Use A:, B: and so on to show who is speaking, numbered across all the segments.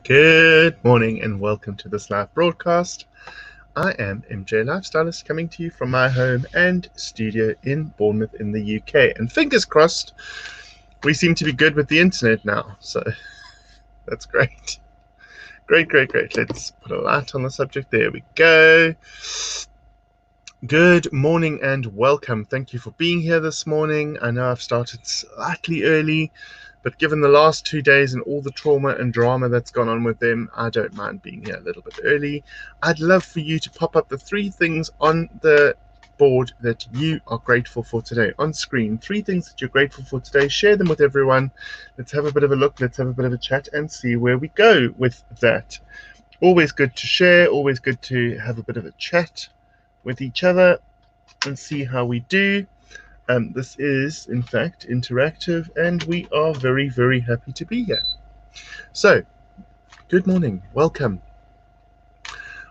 A: Good morning and welcome to this live broadcast. I am MJ Lifestylist coming to you from my home and studio in Bournemouth in the UK. And fingers crossed, we seem to be good with the internet now. So that's great. Great. Let's put a light on the subject. There we go. Good morning and welcome. Thank you for being here this morning. I know I've started slightly early, but given the last 2 days and all the trauma and drama that's gone on with them, I don't mind being here a little bit early. I'd love for you to pop up the 3 things on the board that you are grateful for today on screen. 3 things that you're grateful for today. Share them with everyone. Let's have a bit of a look. Let's have a bit of a chat and see where we go with that. Always good to share. Always good to have a bit of a chat with each other and see how we do. This is, in fact, interactive, and we are very, very happy to be here. So, good morning. Welcome.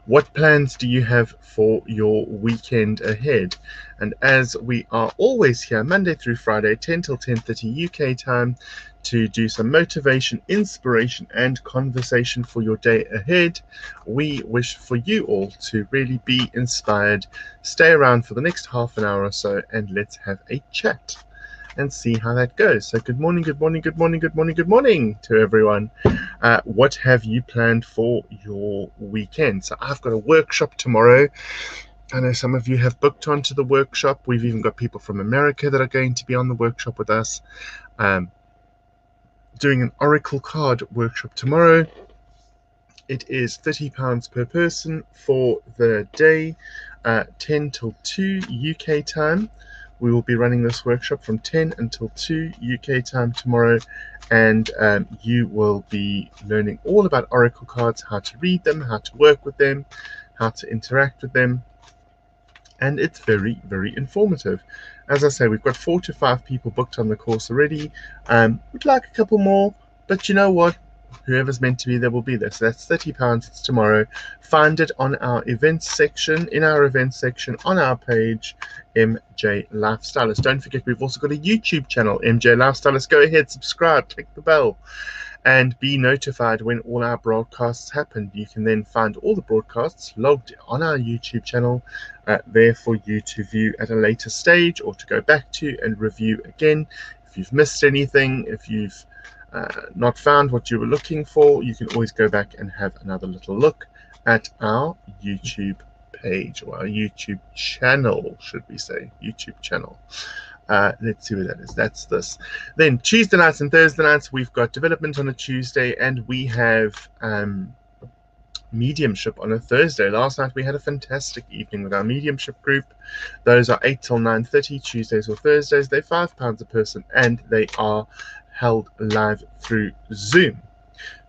A: What plans do you have for your weekend ahead? And as we are always here, Monday through Friday, 10 till 10:30 UK time, to do some motivation, inspiration, and conversation for your day ahead. We wish for you all to really be inspired. Stay around for the next half an hour or so, and let's have a chat and see how that goes. So good morning to everyone. What have you planned for your weekend? So I've got a workshop tomorrow. I know some of you have booked onto the workshop. We've even got people from America that are going to be on the workshop with us. Doing an Oracle card workshop tomorrow. It is £30 per person for the day, 10 till 2 UK time. We will be running this workshop from 10 until 2 UK time tomorrow, and you will be learning all about Oracle cards, how to read them, how to work with them, how to interact with them, and it's very, very informative. As I say, we've got 4 to 5 people booked on the course already. We'd like a couple more, but you know what? Whoever's meant to be there will be there. So that's £30. It's tomorrow. Find it on our events section, on our page, MJ Lifestylist. Don't forget, we've also got a YouTube channel, MJ Lifestylist. Go ahead, subscribe, click the bell, and be notified when all our broadcasts happen. You can then find all the broadcasts logged on our YouTube channel there for you to view at a later stage, or to go back to and review again. If you've missed anything, if you've not found what you were looking for, you can always go back and have another little look at our YouTube page, or our YouTube channel, should we say, YouTube channel. Let's see where that is. That's this. Then Tuesday nights and Thursday nights, we've got development on a Tuesday, and we have mediumship on a Thursday. Last night we had a fantastic evening with our mediumship group. Those are 8 till 9:30 Tuesdays or Thursdays. They're £5 a person, and they are held live through Zoom.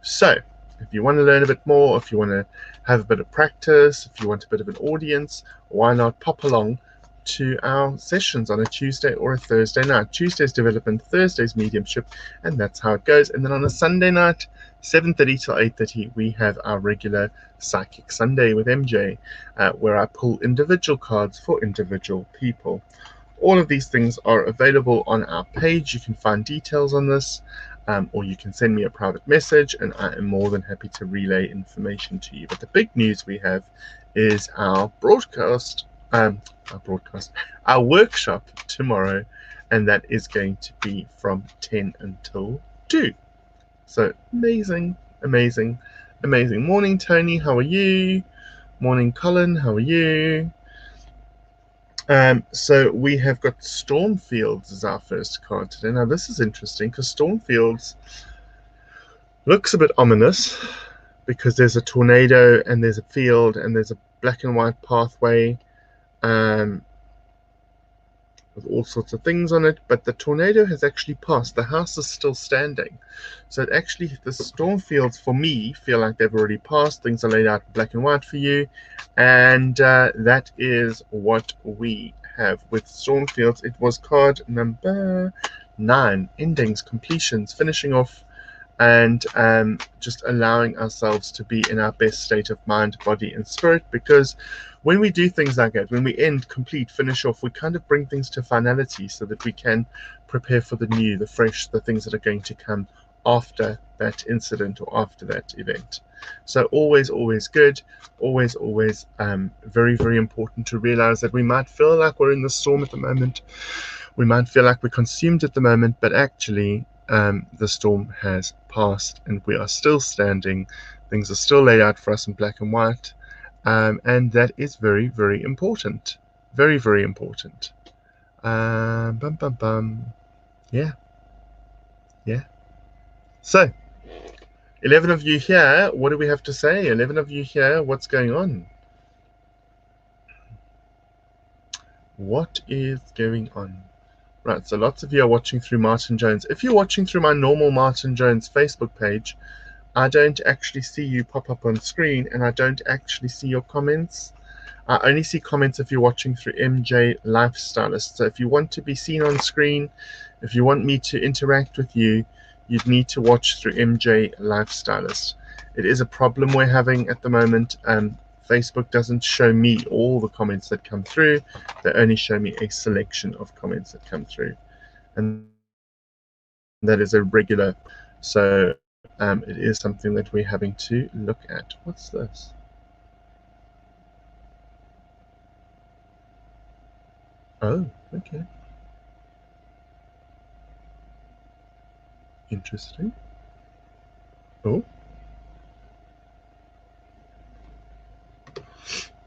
A: So if you want to learn a bit more, if you want to have a bit of practice, if you want a bit of an audience, why not pop along to our sessions on a Tuesday or a Thursday night. Tuesday's development, Thursday's mediumship, and that's how it goes. And then on a Sunday night, 7:30 till 8:30, we have our regular Psychic Sunday with MJ, where I pull individual cards for individual people. All of these things are available on our page. You can find details on this, or you can send me a private message, and I am more than happy to relay information to you. But the big news we have is our our workshop tomorrow, and that is going to be from 10 until 2. So amazing. Morning, Tony. How are you? Morning, Colin. How are you? So we have got Stormfields as our first card today. Now this is interesting, because Stormfields looks a bit ominous, because there's a tornado and there's a field and there's a black and white pathway with all sorts of things on it, but the tornado has actually passed. The house is still standing. So it actually, the Stormfields for me feel like they've already passed. Things are laid out in black and white for you, and that is what we have with Stormfields. It was card number 9, endings, completions, finishing off, and just allowing ourselves to be in our best state of mind, body, and spirit. Because when we do things like that, when we end, complete, finish off, we kind of bring things to finality so that we can prepare for the new, the fresh, the things that are going to come after that incident or after that event. So always, always good. Always, always very, very important to realize that we might feel like we're in the storm at the moment. We might feel like we're consumed at the moment, but actually the storm has passed and we are still standing. Things are still laid out for us in black and white. And that is very, very important. Very, very important. Bum, bum, bum. Yeah. Yeah. So, 11 of you here. What do we have to say? 11 of you here. What's going on? What is going on? Right, so lots of you are watching through Martin Jones. If you're watching through my normal Martin Jones Facebook page, I don't actually see you pop up on screen, and I don't actually see your comments. I only see comments if you're watching through MJ Lifestylist. So if you want to be seen on screen, if you want me to interact with you, you'd need to watch through MJ Lifestylist. It is a problem we're having at the moment. Facebook doesn't show me all the comments that come through. They only show me a selection of comments that come through. And that is a regular. So it is something that we're having to look at. What's this? Oh, okay. Interesting. Oh.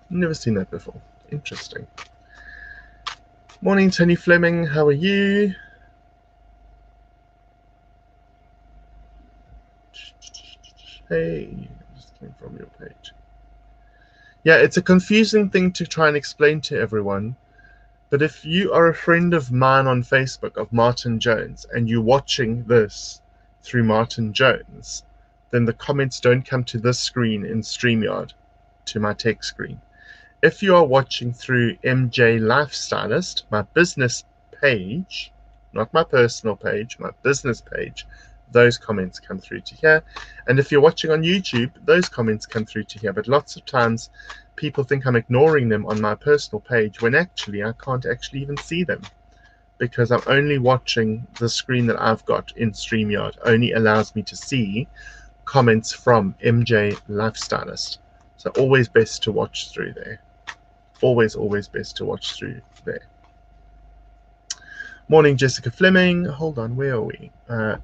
A: Never seen that before. Interesting. Morning, Tony Fleming. How are you? Hey, just came from your page. Yeah, it's a confusing thing to try and explain to everyone. But if you are a friend of mine on Facebook, of Martin Jones, and you're watching this through Martin Jones, then the comments don't come to this screen in StreamYard, to my text screen. If you are watching through MJ Lifestylist, my business page, not my personal page, my business page, those comments come through to here. And if you're watching on YouTube, those comments come through to here. But lots of times people think I'm ignoring them on my personal page when actually I can't actually even see them, because I'm only watching the screen that I've got in StreamYard. Only allows me to see comments from MJ Lifestylist. So always best to watch through there. Always, always best to watch through there. Morning, Jessica Fleming. Hold on, where are we?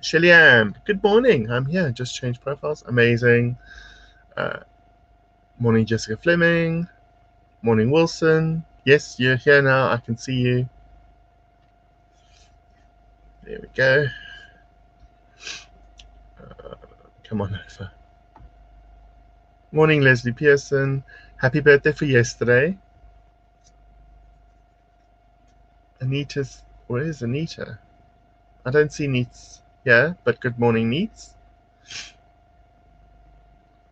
A: Shelly Ann, good morning. I'm here. Just changed profiles. Amazing. Morning, Jessica Fleming. Morning, Wilson. Yes, you're here now. I can see you. There we go. Come on over. Morning, Leslie Pearson. Happy birthday for yesterday. Anita's, where is Anita? I don't see Neats here, but good morning, Neats.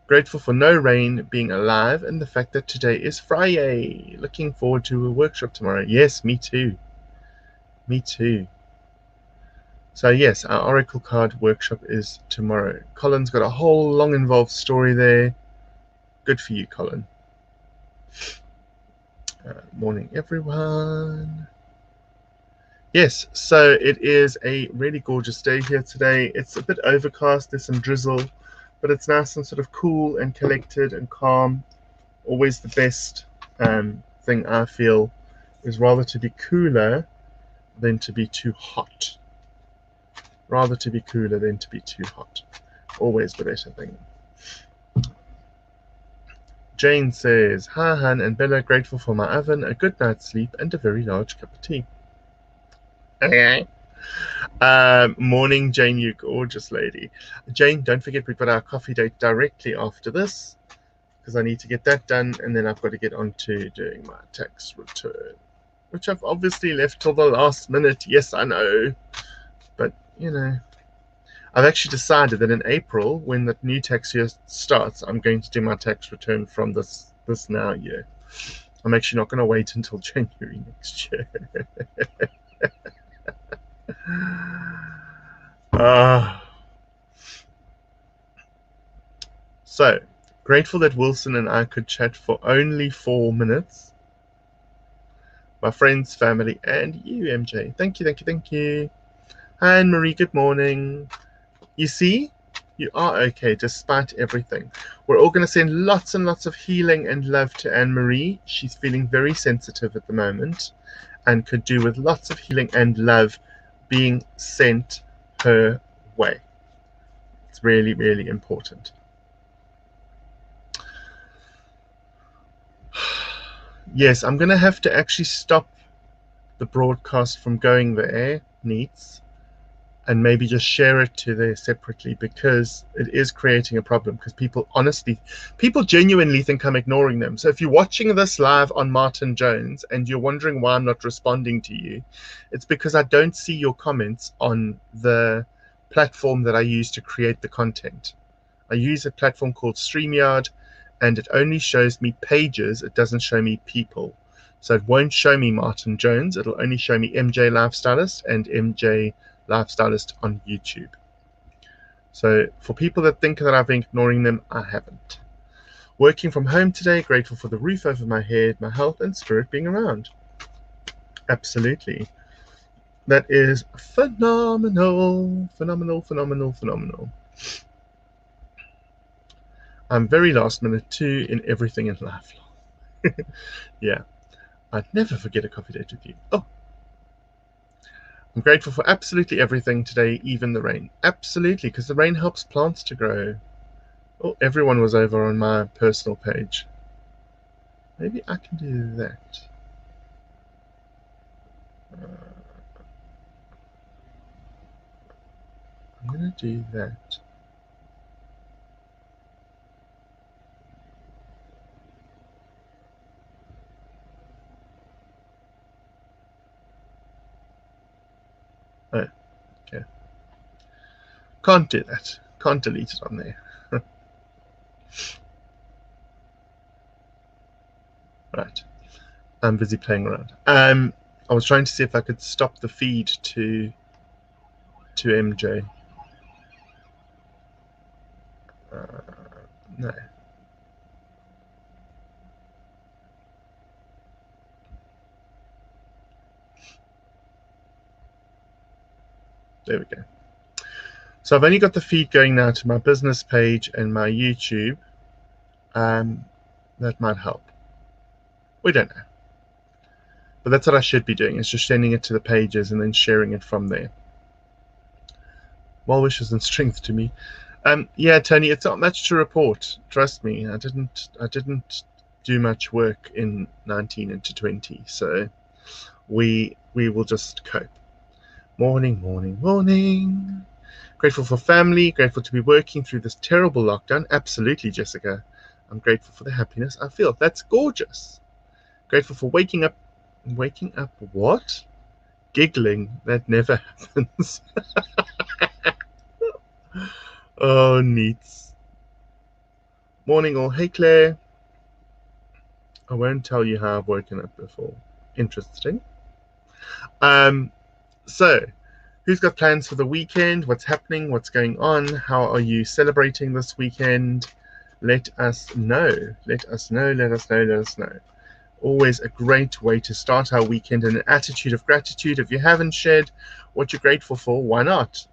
A: Grateful for no rain, being alive, and the fact that today is Friday. Looking forward to a workshop tomorrow. Yes, me too. Me too. So yes, our Oracle card workshop is tomorrow. Colin's got a whole long involved story there. Good for you, Colin. Morning, everyone. Yes, so it is a really gorgeous day here today. It's a bit overcast, there's some drizzle, but it's nice and sort of cool and collected and calm. Always the best thing I feel is rather to be cooler than to be too hot. Rather to be cooler than to be too hot. Always the better thing. Jane says, hi, Han and Bella, grateful for my oven, a good night's sleep, and a very large cup of tea. Okay. Morning, Jane, you gorgeous lady. Jane, don't forget we've got our coffee date directly after this, because I need to get that done, and then I've got to get on to doing my tax return, which I've obviously left till the last minute. Yes, I know. But, you know, I've actually decided that in April, when the new tax year starts, I'm going to do my tax return from this now year. I'm actually not going to wait until January next year. So, grateful that Wilson and I could chat for only 4 minutes. My friends, family, and you, MJ. Thank you, thank you, thank you. Hi, Anne Marie, good morning. You see, you are okay despite everything. We're all going to send lots and lots of healing and love to Anne-Marie. She's feeling very sensitive at the moment and could do with lots of healing and love being sent her way. It's really, really important. Yes, I'm going to have to actually stop the broadcast from going there, Neats, and maybe just share it to there separately, because it is creating a problem, because people genuinely think I'm ignoring them. So if you're watching this live on Martin Jones and you're wondering why I'm not responding to you, it's because I don't see your comments on the platform that I use to create the content. I use a platform called StreamYard, and it only shows me pages. It doesn't show me people. So it won't show me Martin Jones. It'll only show me MJ Lifestylist and MJ Lifestylist on YouTube. So for people that think that I've been ignoring them, I haven't. Working from home today, grateful for the roof over my head, my health and spirit being around. Absolutely. That is phenomenal, phenomenal, phenomenal, phenomenal. I'm very last minute too in everything in life. Yeah, I'd never forget a coffee date with you. Oh, I'm grateful for absolutely everything today, even the rain. Absolutely, because the rain helps plants to grow. Oh, everyone was over on my personal page. Maybe I can do that. I'm going to do that. Oh, okay. Can't do that. Can't delete it on there. Right. I'm busy playing around. I was trying to see if I could stop the feed to MJ. No. There we go. So I've only got the feed going now to my business page and my YouTube. That might help. We don't know. But that's what I should be doing, is just sending it to the pages and then sharing it from there. Well wishes and strength to me. Yeah, Tony, it's not much to report. Trust me, I didn't do much work in 19 into 20, so we will just cope. Morning, morning, morning. Grateful for family, grateful to be working through this terrible lockdown. Absolutely, Jessica. I'm grateful for the happiness I feel. That's gorgeous. Grateful for waking up. Waking up what? Giggling. That never happens. Oh, neats. Morning all. Hey, Claire. I won't tell you how I've woken up before. Interesting. So, who's got plans for the weekend? What's happening? What's going on? How are you celebrating this weekend? Let us know. Let us know. Let us know. Let us know. Always a great way to start our weekend in an attitude of gratitude. If you haven't shared what you're grateful for, why not?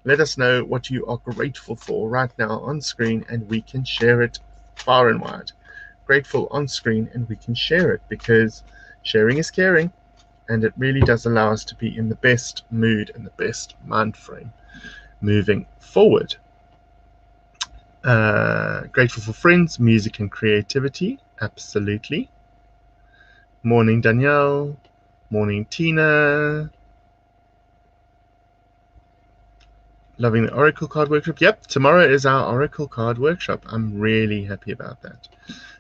A: Let us know what you are grateful for right now on screen, and we can share it far and wide. Grateful on screen, and we can share it, because sharing is caring, and it really does allow us to be in the best mood and the best mind frame moving forward. Grateful for friends, music, and creativity. Absolutely. Morning, Danielle. Morning, Tina. Loving the Oracle card workshop. Yep, tomorrow is our Oracle card workshop. I'm really happy about that.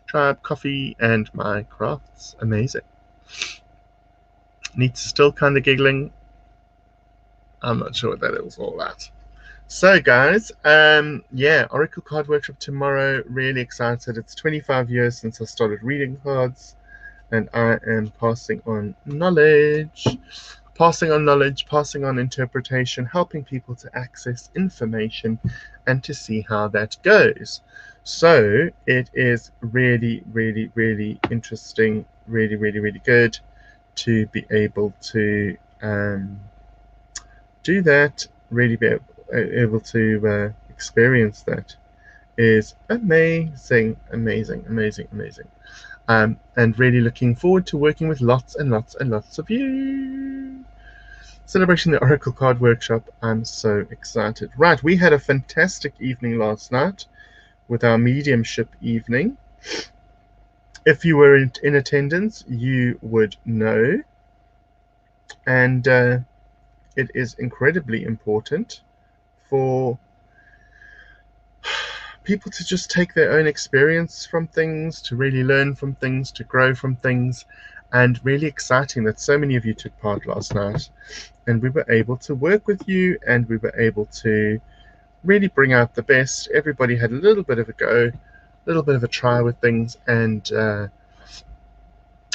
A: Tribe, coffee, and my crafts. Amazing. Needs still kind of giggling. I'm not sure what that is all about. So guys, yeah, Oracle card workshop tomorrow. Really excited. It's 25 years since I started reading cards, and I am passing on knowledge. Passing on knowledge, passing on interpretation, helping people to access information and to see how that goes. So it is really, really, really interesting, really, really, really good to be able to do that, really be able, able to experience that is amazing, amazing, amazing, amazing. And really looking forward to working with lots and lots and lots of you. Celebrating the Oracle Card Workshop. I'm so excited. Right, we had a fantastic evening last night with our mediumship evening. If you were in attendance, you would know. And it is incredibly important for people to just take their own experience from things, to really learn from things, to grow from things. And really exciting that so many of you took part last night. And we were able to work with you, and we were able to really bring out the best. Everybody had a little bit of a go, a little bit of a try with things, and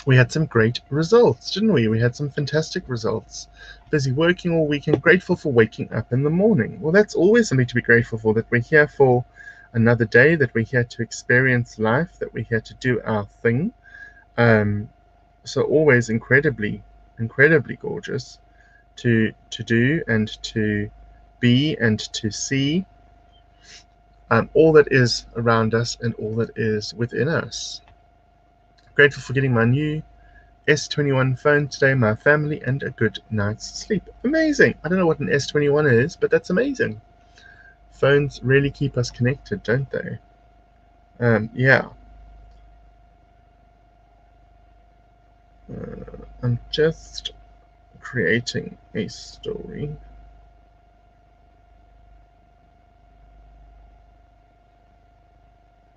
A: we had some great results, didn't we? We had some fantastic results. Busy working all weekend, grateful for waking up in the morning. Well, that's always something to be grateful for, that we're here for another day, that we're here to experience life, that we're here to do our thing. So always incredibly, incredibly gorgeous to do and to be and to see all that is around us and all that is within us. Grateful for getting my new S21 phone today, my family, and a good night's sleep. Amazing. I don't know what an S21 is, but that's amazing. Phones really keep us connected, don't they? Yeah. I'm just creating a story.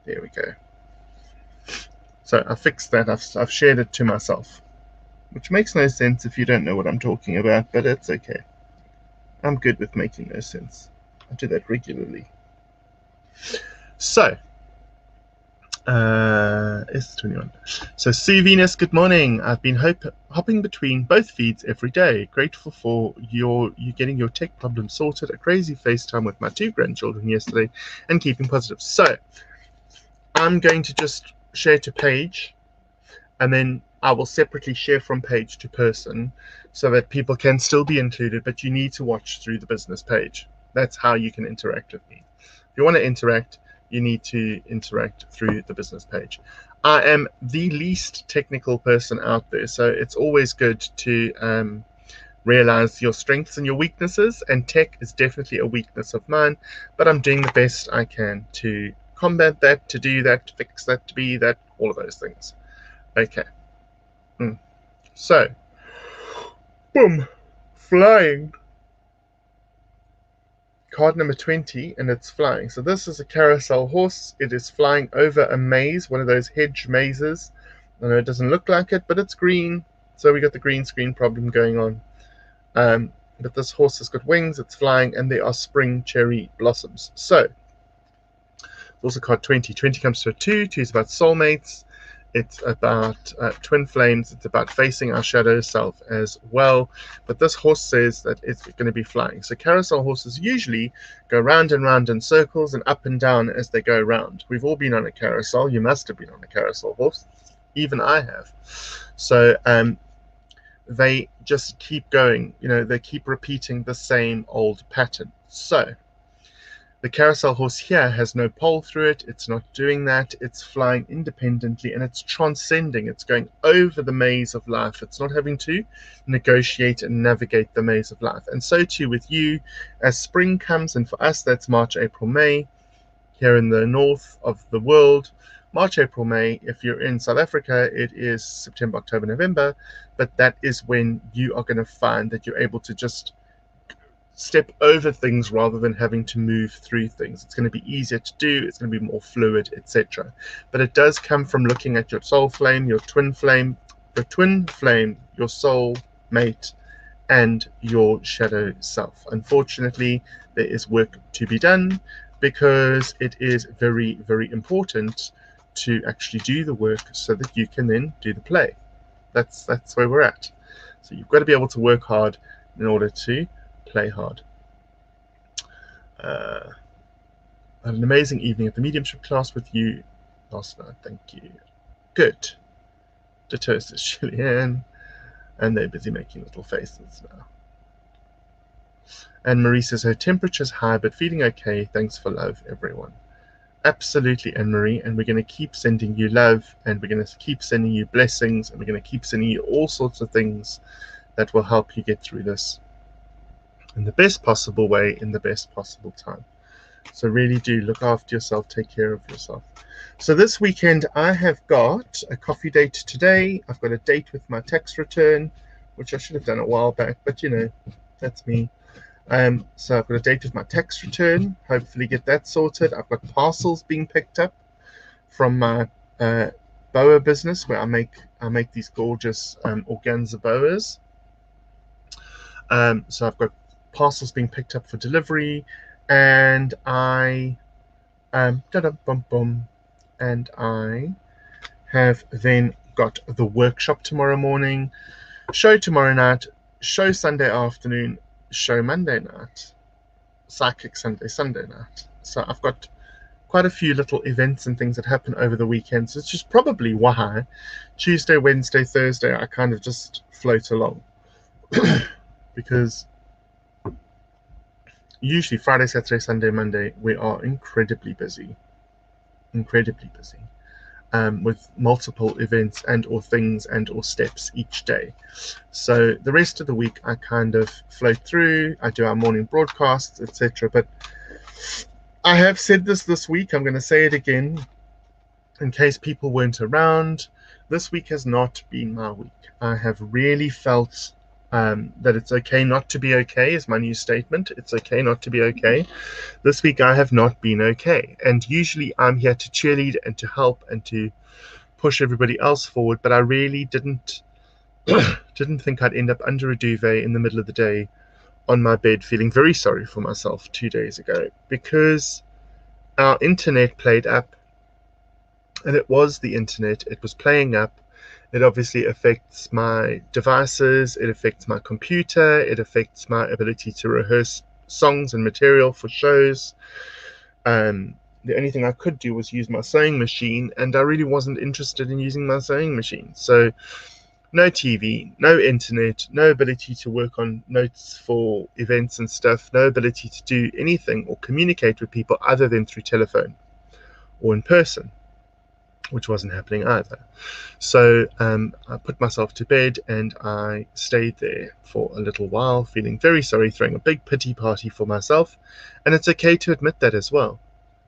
A: There we go. So I fixed that. I've shared it to myself, which makes no sense if you don't know what I'm talking about, but it's okay. I'm good with making no sense. I do that regularly. So, S21. So, Sue Venus, good morning. I've been hopping between both feeds every day. Grateful for you getting your tech problem sorted. A crazy FaceTime with my 2 grandchildren yesterday, and keeping positive. So, I'm going to just share to page, and then I will separately share from page to person so that people can still be included, but you need to watch through the business page. That's how you can interact with me. If you want to interact, you need to interact through the business page. I am the least technical person out there, so it's always good to realize your strengths and your weaknesses, and tech is definitely a weakness of mine, but I'm doing the best I can to combat that, to do that, to fix that, to be that, all of those things. Okay. So, boom, flying. Card number 20, and it's flying. So this is a carousel horse. It is flying over a maze, one of those hedge mazes. I know it doesn't look like it, but it's green. So we got the green screen problem going on. But this horse has got wings, it's flying, and there are spring cherry blossoms. So, it's also card 20. 20 comes to a 2. 2 is about soulmates. It's about twin flames. It's about facing our shadow self as well. But this horse says that it's going to be flying. So carousel horses usually go round and round in circles and up and down as they go round. We've all been on a carousel. You must have been on a carousel horse. Even I have. So they just keep going. They keep repeating the same old pattern. So the carousel horse here has no pole through it. It's not doing that. It's flying independently, and it's transcending. It's going over the maze of life. It's not having to negotiate and navigate the maze of life. And so too with you, as spring comes, and for us that's March, April, May, here in the north of the world. March, April, May. If you're in South Africa, it is September, October, November. But that is when you are going to find that you're able to just step over things rather than having to move through things. It's going to be easier to do, it's going to be more fluid, etc. But it does come from looking at your soul flame, your twin flame, your soul mate, and your shadow self. Unfortunately, there is work to be done, because it is very, very important to actually do the work so that you can then do the play. That's where we're at. So you've got to be able to work hard in order to play hard. I had an amazing evening at the mediumship class with you last night. Thank you. Good. Ditto, says Julianne. And they're busy making little faces now. And Marie says her temperature's high, but feeling okay. Thanks for love, everyone. Absolutely, Anne-Marie, and we're going to keep sending you love, and we're going to keep sending you blessings, and we're going to keep sending you all sorts of things that will help you get through this in the best possible way, in the best possible time. So really do look after yourself, take care of yourself. So this weekend I have got a coffee date today. I've got a date with my tax return, which I should have done a while back, but you know, that's me. So I've got a date with my tax return, hopefully get that sorted. I've got parcels being picked up from my boa business where I make these gorgeous organza boas. So I've got parcels being picked up for delivery, and I and I have then got the workshop tomorrow morning, show tomorrow night, show Sunday afternoon, show Monday night, psychic Sunday night. So I've got quite a few little events and things that happen over the weekend. So it's just probably why Tuesday, Wednesday, Thursday I kind of just float along. Because usually Friday, Saturday, Sunday, Monday we are incredibly busy. With multiple events and or things and or steps each day. So the rest of the week I kind of float through. I do our morning broadcasts, etc. But I have said this week, I'm going to say it again in case people weren't around. This week has not been my week. I have really felt that it's okay not to be okay is my new statement. It's okay not to be okay. This week I have not been okay. And usually I'm here to cheerlead and to help and to push everybody else forward. But I really didn't think I'd end up under a duvet in the middle of the day on my bed feeling very sorry for myself 2 days ago, because our internet played up, and it was the internet. It was playing up. It obviously affects my devices, it affects my computer, it affects my ability to rehearse songs and material for shows. The only thing I could do was use my sewing machine, and I really wasn't interested in using my sewing machine. So no TV, no internet, no ability to work on notes for events and stuff, no ability to do anything or communicate with people other than through telephone or in person, which wasn't happening either. So I put myself to bed and I stayed there for a little while, feeling very sorry, throwing a big pity party for myself. And it's okay to admit that as well.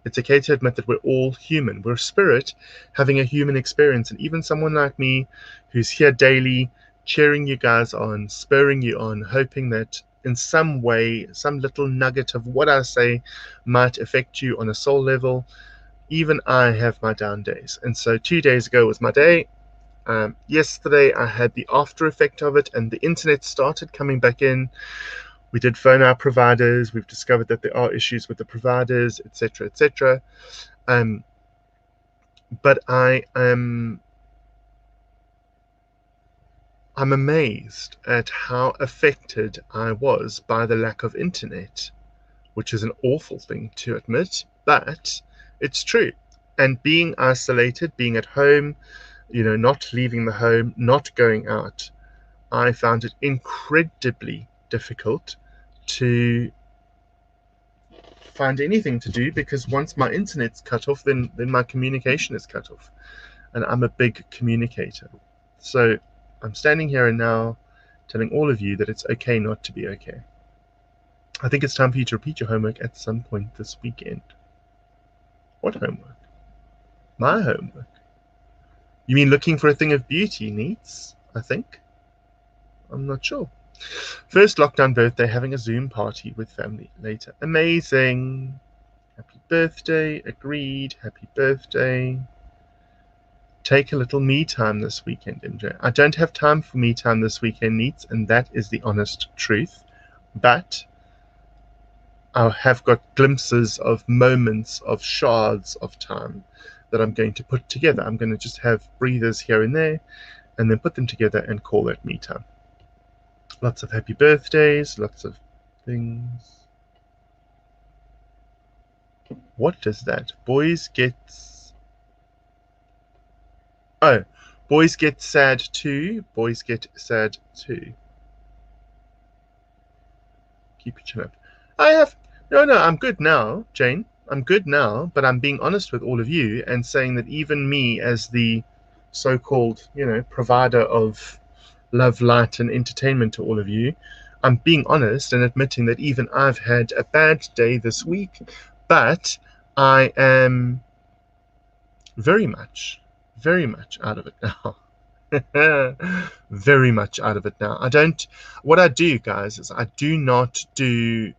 A: It's okay to admit that we're all human. We're spirit having a human experience. And even someone like me who's here daily, cheering you guys on, spurring you on, hoping that in some way, some little nugget of what I say might affect you on a soul level, even I have my down days. And so 2 days ago was my day. Yesterday I had the after effect of it, and the internet started coming back in. We did phone our providers. We've discovered that there are issues with the providers, etc., etc. But I'm amazed at how affected I was by the lack of internet, which is an awful thing to admit, but it's true. And being isolated, being at home, not leaving the home, not going out, I found it incredibly difficult to find anything to do, because once my internet's cut off, then my communication is cut off, and I'm a big communicator. So I'm standing here and now telling all of you that it's okay not to be okay. I think it's time for you to repeat your homework at some point this weekend. What homework? My homework. You mean looking for a thing of beauty, Neats? I think. I'm not sure. First lockdown birthday, having a Zoom party with family later. Amazing. Happy birthday. Agreed. Happy birthday. Take a little me time this weekend, MJ. I don't have time for me time this weekend, Neats, and that is the honest truth. But I have got glimpses of moments, of shards of time that I'm going to put together. I'm going to just have breathers here and there, and then put them together and call that me time. Lots of happy birthdays, lots of things. What does that? Boys get sad too. Boys get sad too. Keep your chin up. I have no, I'm good now, Jane. I'm good now, but I'm being honest with all of you and saying that even me, as the so-called, provider of love, light, and entertainment to all of you, I'm being honest and admitting that even I've had a bad day this week, but I am very much out of it now. Very much out of it now. What I do, guys, is I do not do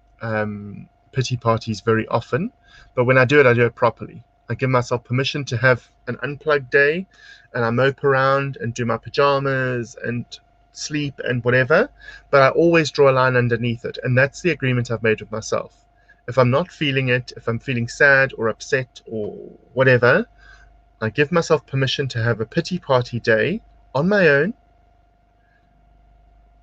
A: pity parties very often, but when I do it properly. I give myself permission to have an unplugged day, and I mope around and do my pajamas and sleep and whatever, but I always draw a line underneath it, and that's the agreement I've made with myself. If I'm not feeling it, if I'm feeling sad or upset or whatever, I give myself permission to have a pity party day on my own,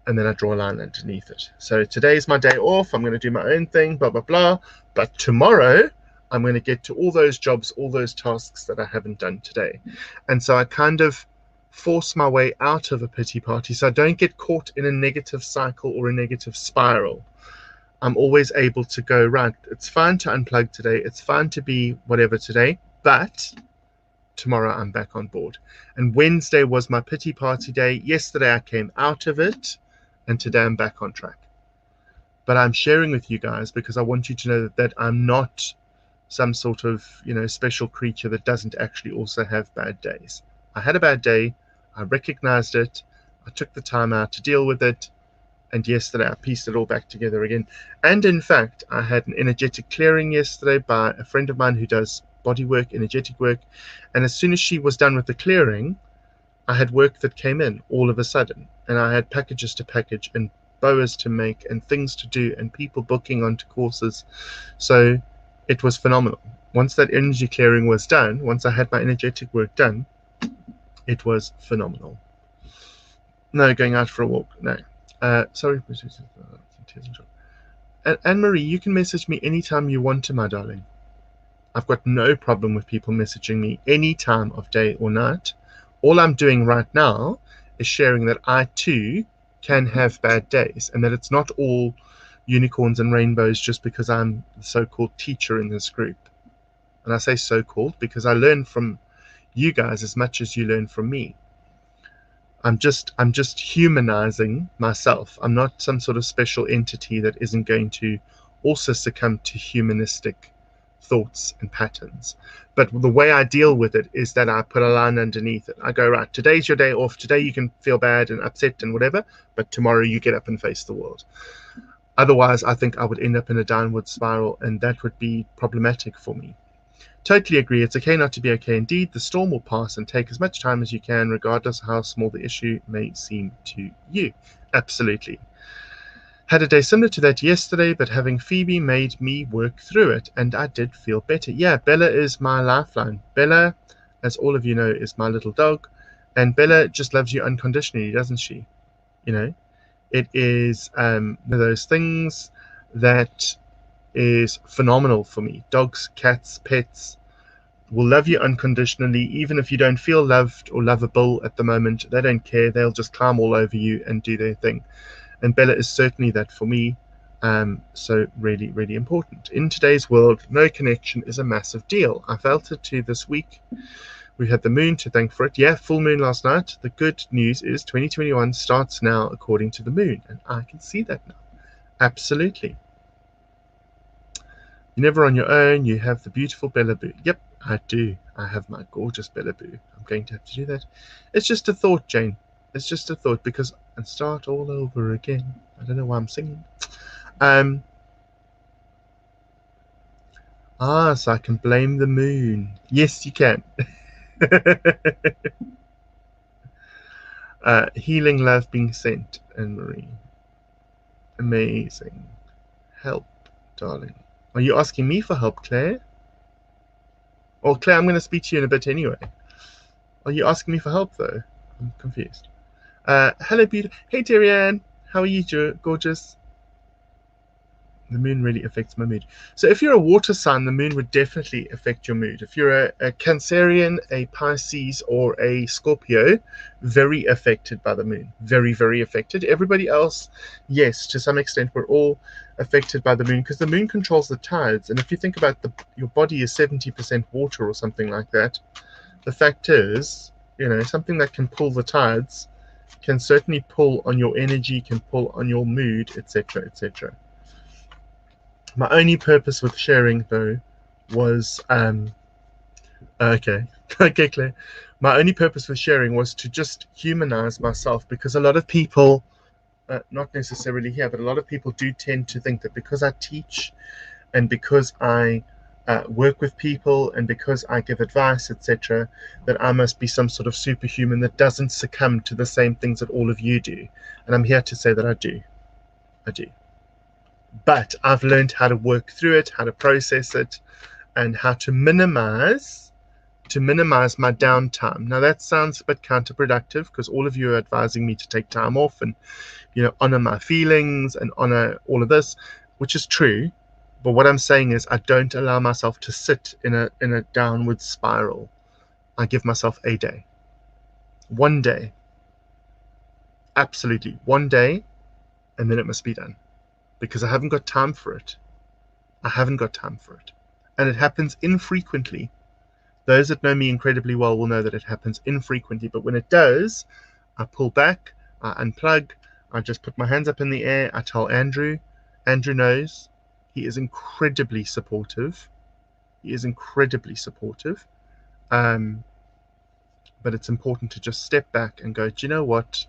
A: and then I draw a line underneath it. So today's my day off. I'm going to do my own thing, blah, blah, blah. But tomorrow, I'm going to get to all those jobs, all those tasks that I haven't done today. And so I kind of force my way out of a pity party so I don't get caught in a negative cycle or a negative spiral. I'm always able to go, right, it's fine to unplug today. It's fine to be whatever today, but tomorrow I'm back on board. And Wednesday was my pity party day. Yesterday I came out of it, and today I'm back on track. But I'm sharing with you guys because I want you to know that I'm not some sort of special creature that doesn't actually also have bad days. I had a bad day, I recognized it, I took the time out to deal with it, and yesterday I pieced it all back together again. And in fact, I had an energetic clearing yesterday by a friend of mine who does body work, energetic work, and as soon as she was done with the clearing, I had work that came in all of a sudden, and I had packages to package and boas to make and things to do and people booking onto courses. So it was phenomenal. Once that energy clearing was done, once I had my energetic work done, it was phenomenal. No, going out for a walk. No. Sorry. Anne-Marie, you can message me anytime you want to, my darling. I've got no problem with people messaging me any time of day or night. All I'm doing right now is sharing that I too can have bad days, and that it's not all unicorns and rainbows just because I'm the so-called teacher in this group. And I say so-called because I learn from you guys as much as you learn from me. I'm just humanizing myself. I'm not some sort of special entity that isn't going to also succumb to humanistic thoughts and patterns. But the way I deal with it is that I put a line underneath it. I go, right, today's your day off. Today you can feel bad and upset and whatever, but tomorrow you get up and face the world. Otherwise, I think I would end up in a downward spiral, and that would be problematic for me. Totally agree. It's okay not to be okay indeed. The storm will pass, and take as much time as you can, regardless of how small the issue may seem to you. Absolutely. Had a day similar to that yesterday, but having Phoebe made me work through it, and I did feel better. Yeah, Bella is my lifeline. Bella, as all of you know, is my little dog, and Bella just loves you unconditionally, doesn't she? It is one of those things that is phenomenal for me. Dogs, cats, pets will love you unconditionally, even if you don't feel loved or lovable at the moment. They don't care. They'll just climb all over you and do their thing. And Bella is certainly that for me. So really, really important. In today's world, no connection is a massive deal. I felt it too this week. We had the moon to thank for it. Yeah, full moon last night. The good news is 2021 starts now according to the moon, and I can see that now. Absolutely. You're never on your own. You have the beautiful Bella Boo. Yep, I do. I have my gorgeous Bella Boo. I'm going to have to do that. It's just a thought, Jane. It's just a thought, because and start all over again. I don't know why I'm singing. So I can blame the moon. Yes, you can. Healing love being sent, Anne-Marie. Amazing. Help, darling. Are you asking me for help, Claire? Or Claire, I'm going to speak to you in a bit anyway. Are you asking me for help, though? I'm confused. Hello, beautiful. Hey, Darianne. How are you, gorgeous? The moon really affects my mood. So if you're a water sign, the moon would definitely affect your mood. If you're a Cancerian, a Pisces, or a Scorpio, very affected by the moon. Very, very affected. Everybody else, yes, to some extent, we're all affected by the moon because the moon controls the tides. And if you think about your body is 70% water or something like that, the fact is, something that can pull the tides can certainly pull on your energy, can pull on your mood, etc., etc. My only purpose with sharing, though, was okay, Claire. My only purpose with sharing was to just humanize myself, because a lot of people, not necessarily here, but a lot of people do tend to think that because I teach and because I work with people and because I give advice, etc., that I must be some sort of superhuman that doesn't succumb to the same things that all of you do. And I'm here to say that I do. I do. But I've learned how to work through it, how to process it, and how to minimize my downtime. Now that sounds a bit counterproductive because all of you are advising me to take time off and honor my feelings and honor all of this, which is true. But what I'm saying is I don't allow myself to sit in a downward spiral. I give myself a day. One day. Absolutely. One day, and then it must be done. Because I haven't got time for it. I haven't got time for it. And it happens infrequently. Those that know me incredibly well will know that it happens infrequently. But when it does, I pull back, I unplug, I just put my hands up in the air, I tell Andrew. Andrew knows. He is incredibly supportive. He is incredibly supportive. But it's important to just step back and go, do you know what?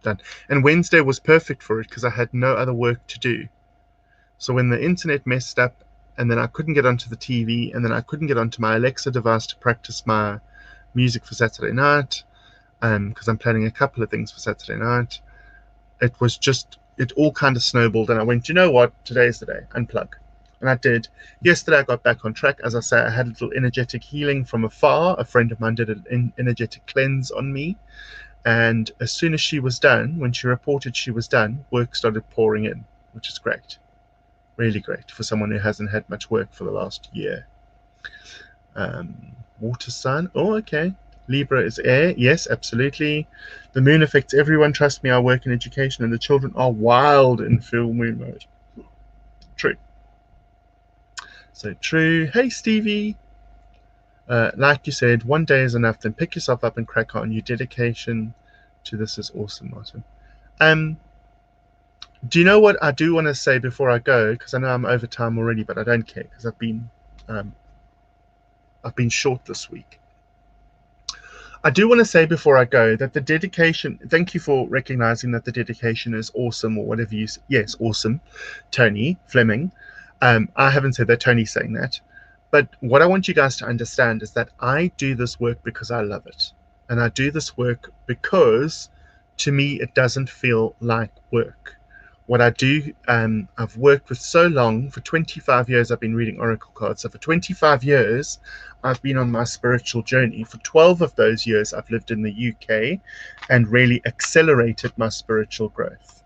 A: Done. And Wednesday was perfect for it because I had no other work to do. So when the internet messed up and then I couldn't get onto the TV and then I couldn't get onto my Alexa device to practice my music for Saturday night, because I'm planning a couple of things for Saturday night, it all kind of snowballed and I went, you know what, today's the day, unplug. And I did. Yesterday I got back on track. As I say, I had a little energetic healing from afar. A friend of mine did an energetic cleanse on me. And as soon as she was done, when she reported she was done, work started pouring in, which is great. Really great for someone who hasn't had much work for the last year. Water sign. Oh, okay. Libra is air. Yes, absolutely. The moon affects everyone. Trust me, I work in education and the children are wild in full moon mode. True. So true. Hey, Stevie. Like you said, one day is enough. Then pick yourself up and crack on. Your dedication to this is awesome, Martin. Do you know what I do want to say before I go? Because I know I'm over time already, but I don't care because I've been short this week. I do want to say before I go that the dedication. Thank you for recognizing that the dedication is awesome, or whatever you. Yes, awesome, Tony Fleming. I haven't said that. Tony's saying that. But what I want you guys to understand is that I do this work because I love it. And I do this work because, to me, it doesn't feel like work. What I do, I've worked with so long. For 25 years, I've been reading Oracle cards. So for 25 years, I've been on my spiritual journey. For 12 of those years, I've lived in the UK and really accelerated my spiritual growth.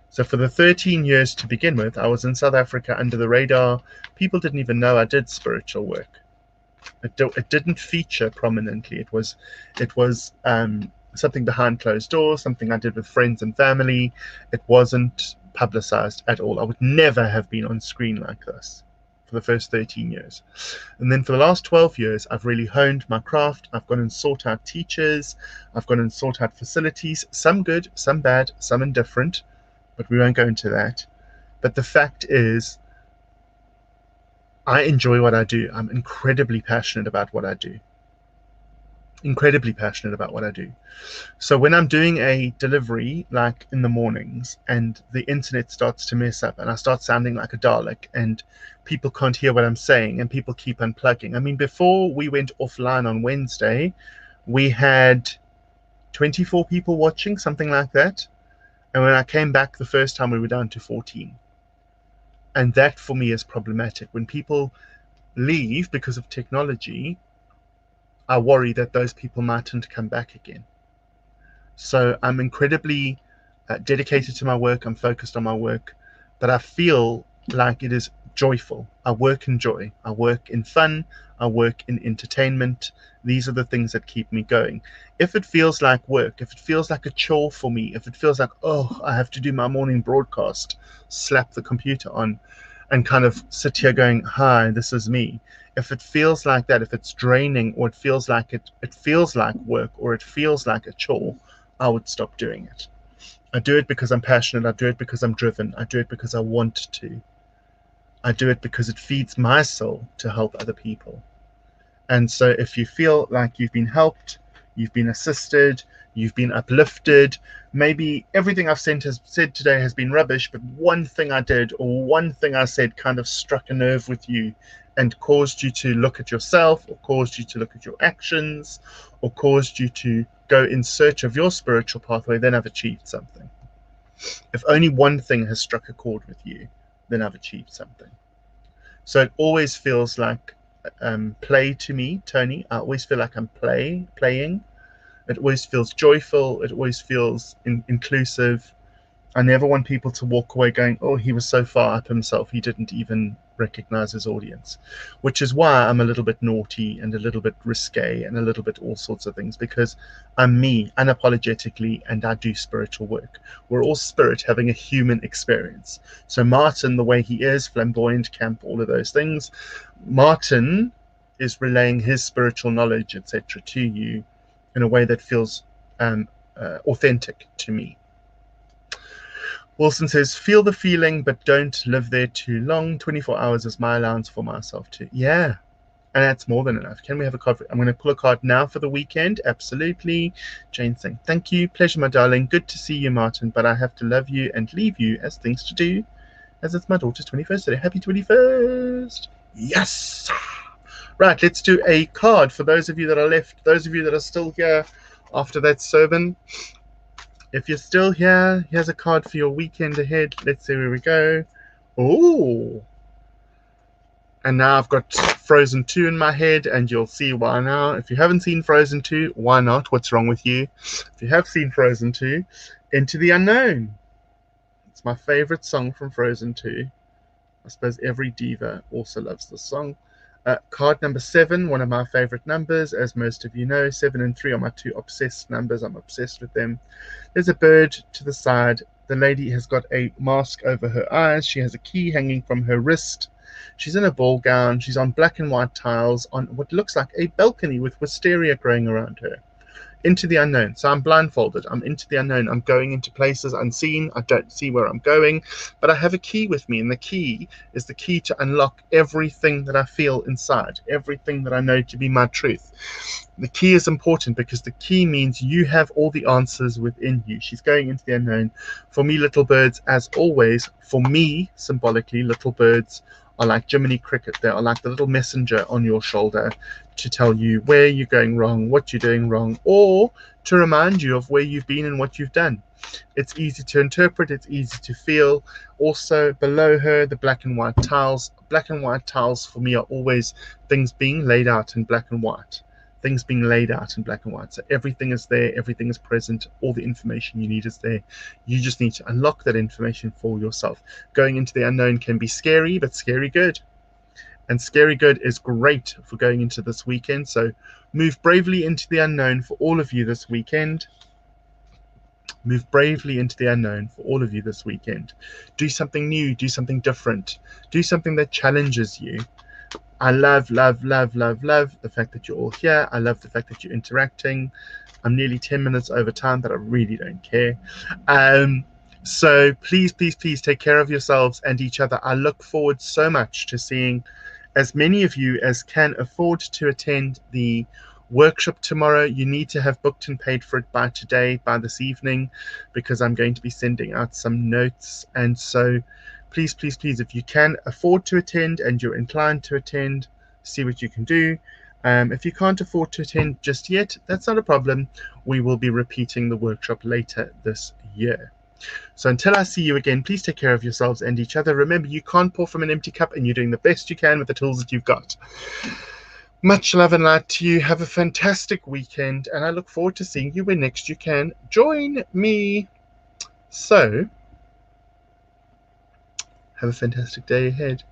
A: So for the 13 years to begin with, I was in South Africa under the radar. People didn't even know I did spiritual work. It didn't feature prominently. It was something behind closed doors, something I did with friends and family. It wasn't publicized at all. I would never have been on screen like this for the first 13 years. And then for the last 12 years, I've really honed my craft. I've gone and sought out teachers. I've gone and sought out facilities, some good, some bad, some indifferent. But we won't go into that. But the fact is, I enjoy what I do. I'm incredibly passionate about what I do. Incredibly passionate about what I do. So when I'm doing a delivery, like in the mornings, and the internet starts to mess up, and I start sounding like a Dalek, and people can't hear what I'm saying, and people keep unplugging. I mean, before we went offline on Wednesday, we had 24 people watching, something like that. And when I came back the first time, we were down to 14. And that for me is problematic. When people leave because of technology, I worry that those people mightn't come back again. So I'm incredibly dedicated to my work. I'm focused on my work. But I feel like it is joyful. I work in joy. I work in fun. I work in entertainment. These are the things that keep me going. If it feels like work, if it feels like a chore for me, if it feels like, oh, I have to do my morning broadcast, slap the computer on and kind of sit here going, hi, this is me. If it feels like that, if it's draining, or it feels like it feels like work, or it feels like a chore, I would stop doing it. I do it because I'm passionate. I do it because I'm driven. I do it because I want to. I do it because it feeds my soul to help other people. And so if you feel like you've been helped, you've been assisted, you've been uplifted, maybe everything I've said today has been rubbish, but one thing I did or one thing I said kind of struck a nerve with you and caused you to look at yourself, or caused you to look at your actions, or caused you to go in search of your spiritual pathway, then I've achieved something. If only one thing has struck a chord with you, then I've achieved something. So it always feels like play to me, Tony. I always feel like I'm playing. It always feels joyful. It always feels inclusive. I never want people to walk away going, oh, he was so far up himself, he didn't even recognize his audience, which is why I'm a little bit naughty and a little bit risque and a little bit all sorts of things, because I'm me unapologetically and I do spiritual work. We're all spirit having a human experience. So Martin, the way he is, flamboyant, camp, all of those things, Martin is relaying his spiritual knowledge, etc., to you in a way that feels authentic to me. Wilson says, feel the feeling, but don't live there too long. 24 hours is my allowance for myself too. Yeah, and that's more than enough. Can we have a card? I'm going to pull a card now for the weekend. Absolutely. Jane saying, thank you. Pleasure, my darling. Good to see you, Martin, but I have to love you and leave you as things to do, as it's my daughter's 21st today. Happy 21st. Yes. Right, let's do a card for those of you that are left, those of you that are still here after that sermon. If you're still here, here's a card for your weekend ahead. Let's see where we go. Oh. And now I've got Frozen 2 in my head, and you'll see why now. If you haven't seen Frozen 2, why not? What's wrong with you? If you have seen Frozen 2, Into the Unknown. It's my favorite song from Frozen 2. I suppose every diva also loves this song. Card number 7, one of my favorite numbers, as most of you know. 7 and 3 are my two obsessed numbers. I'm obsessed with them. There's a bird to the side. The lady has got a mask over her eyes. She has a key hanging from her wrist. She's in a ball gown. She's on black and white tiles on what looks like a balcony with wisteria growing around her. Into the unknown. So I'm blindfolded. I'm into the unknown. I'm going into places unseen. I don't see where I'm going, but I have a key with me, and the key is the key to unlock everything that I feel inside, everything that I know to be my truth. The key is important because the key means you have all the answers within you. She's going into the unknown. For me, little birds, as always, for me, symbolically, little birds are like Jiminy Cricket. They are like the little messenger on your shoulder to tell you where you're going wrong, what you're doing wrong, or to remind you of where you've been and what you've done. It's easy to interpret, it's easy to feel. Also, below her, the black and white tiles. Black and white tiles for me are always things being laid out in black and white. Things being laid out in black and white. So everything is there, everything is present, all the information you need is there. You just need to unlock that information for yourself. Going into the unknown can be scary, but scary good. And scary good is great for going into this weekend. So move bravely into the unknown for all of you this weekend. Move bravely into the unknown for all of you this weekend. Do something new, do something different, do something that challenges you. I love the fact that you're all here. I love the fact that you're interacting. I'm nearly 10 minutes over time, but I really don't care. So please take care of yourselves and each other. I look forward so much to seeing as many of you as can afford to attend the workshop tomorrow. You need to have booked and paid for it by today, by this evening, because I'm going to be sending out some notes. And so please, if you can afford to attend and you're inclined to attend, see what you can do. If you can't afford to attend just yet, that's not a problem. We will be repeating the workshop later this year. So until I see you again, please take care of yourselves and each other. Remember, you can't pour from an empty cup, and you're doing the best you can with the tools that you've got. Much love and light to you. Have a fantastic weekend, and I look forward to seeing you when next you can join me. So Have a fantastic day ahead.